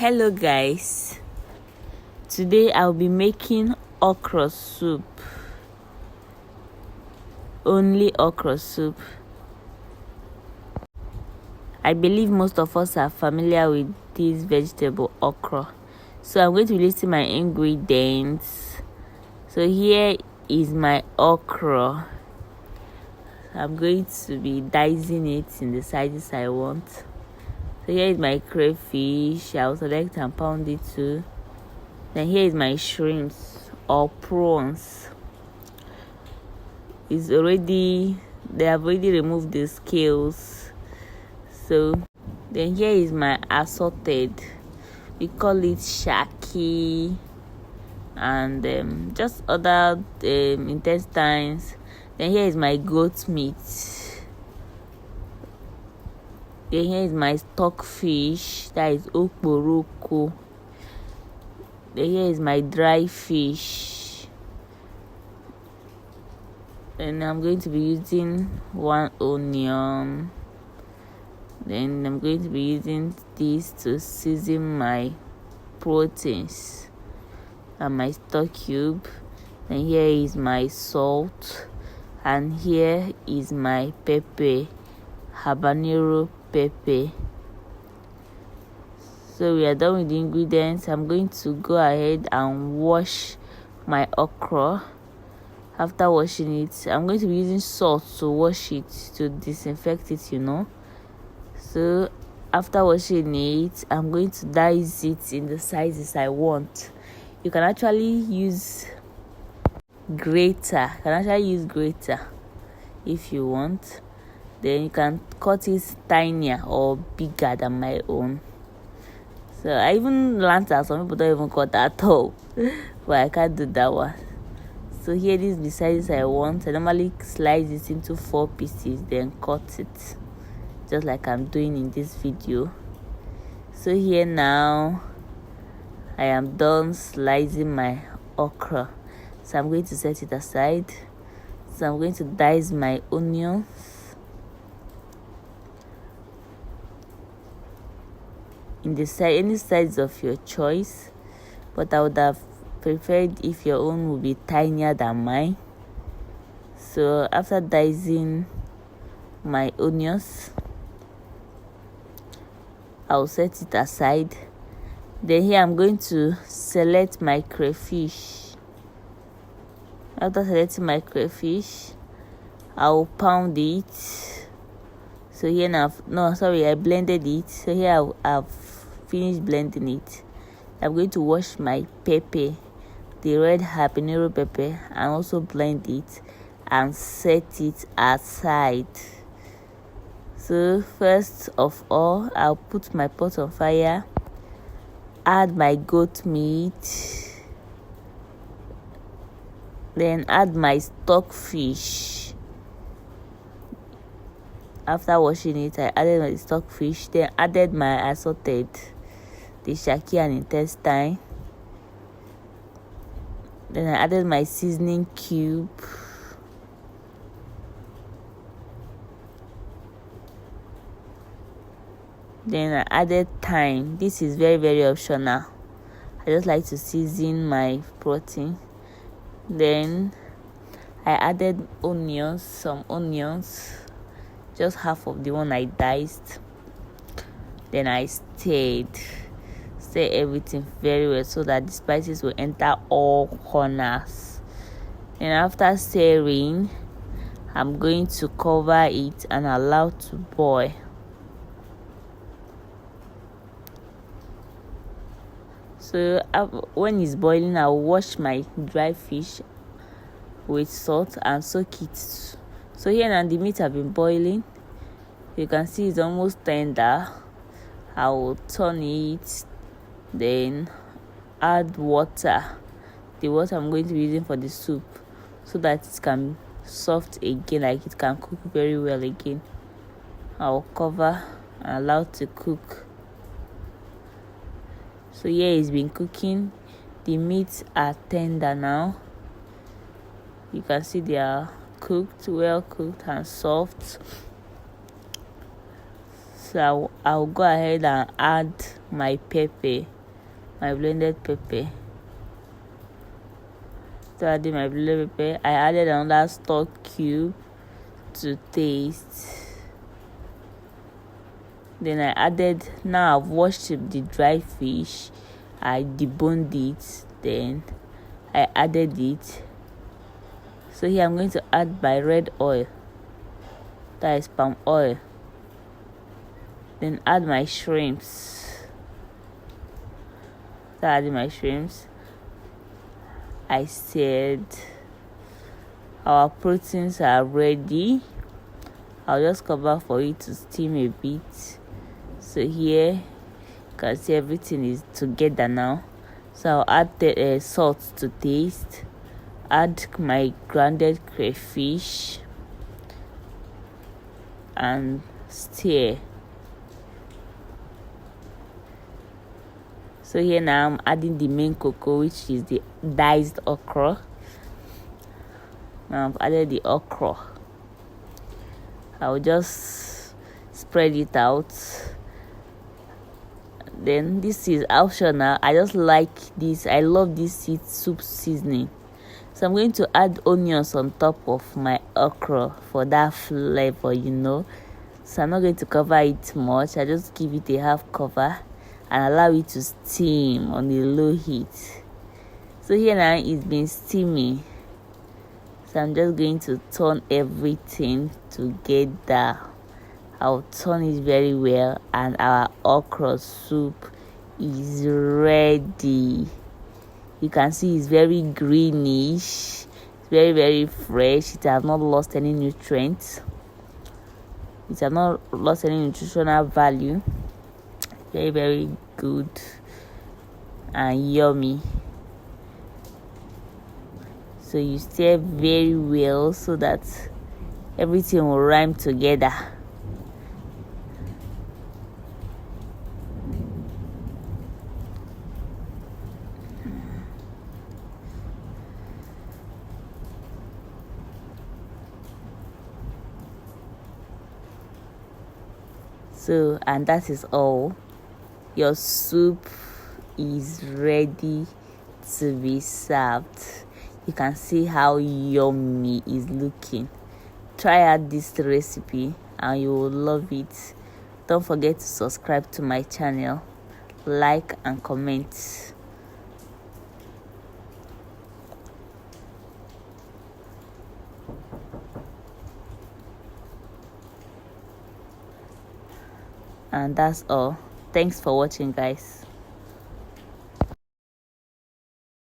Hello guys, today I'll be making okra soup. Only okra soup. I believe most of us are familiar with this vegetable okra, so I'm going to be listing my ingredients. So here is my okra. I'm going to be dicing it in the sizes I want. So here is my crayfish. I'll select and pound it too. Then here is my shrimps or prawns. They have already removed the scales. So then here is my assorted. We call it shaki and just other intestines. Then here is my goat meat. Then here is my stockfish, that is okro. Then here is my dry fish. And I'm going to be using 1 onion. Then I'm going to be using this to season my proteins and my stock cube. And here is my salt. And here is my pepper, habanero pepper. So we are done with the ingredients. I'm going to go ahead and wash my okra. After washing it, I'm going to be using salt to wash it, to disinfect it, So after washing it, I'm going to dice it in the sizes I want. You can actually use grater. If you want. Then you can cut it tinier or bigger than my own. So I even learned that some people don't even cut at all, but I can't do that one. So here is the sizes I want. I normally slice it into 4 pieces, then cut it, just like I'm doing in this video. So here now, I am done slicing my okra. So I'm going to set it aside. So I'm going to dice my onions. In the any size of your choice, but I would have preferred if your own would be tinier than mine. So after dicing my onions, I'll set it aside. Then here I'm going to select my crayfish. After selecting my crayfish, I'll pound it. So here now, I blended it. So here I've finished blending it. I'm going to wash my pepper, the red habanero pepper, and also blend it and set it aside. So first of all, I'll put my pot on fire, add my goat meat, then add my stockfish. After washing it, I added my stockfish, then added my assorted, the shaki and intestine. Then I added my seasoning cube. Then I added thyme. This is very, very optional. I just like to season my protein. Then I added some onions, just half of the one I diced. Then I stir everything very well so that the spices will enter all corners. And after stirring, I'm going to cover it and allow to boil. So when it's boiling, I'll wash my dry fish with salt and soak it. So here now the meat have been boiling. You can see it's almost tender. I will turn it, then add water. The water I'm going to be using for the soup, so that it can soft again, like it can cook very well again. I will cover and allow to cook. So here it's been cooking. The meats are tender now. You can see they are well cooked and soft. So I'll go ahead and add my pepper, my blended pepper. So adding my blended pepper, I added another stock cube to taste. Then I added, now I've washed the dry fish, I deboned it, then I added it. So here I'm going to add my red oil, that is palm oil. Then add my shrimps. So adding my shrimps, I said our proteins are ready. I'll just cover for it to steam a bit. So here you can see everything is together now. So I'll add the salt to taste, add my grounded crayfish and stir. So here now I'm adding the main cocoa, which is the diced okra. Now I've added the okra. I'll just spread it out. Then this is optional. I just like this. I love this soup seasoning. So I'm going to add onions on top of my okra for that flavor, So I'm not going to cover it much. I just give it a half cover and allow it to steam on a low heat. So here now it's been steaming. So I'm just going to turn everything together. I'll turn it very well and our okra soup is ready. You can see it's very greenish. It's very, very fresh. It has not lost any nutrients. It has not lost any nutritional value. Very, very good and yummy. So you stir very well so that everything will rhyme together. So, and that is all. Your soup is ready to be served. You can see how yummy it's looking. Try out this recipe and you will love it. Don't forget to subscribe to my channel, like and comment. And that's all. Thanks for watching, guys.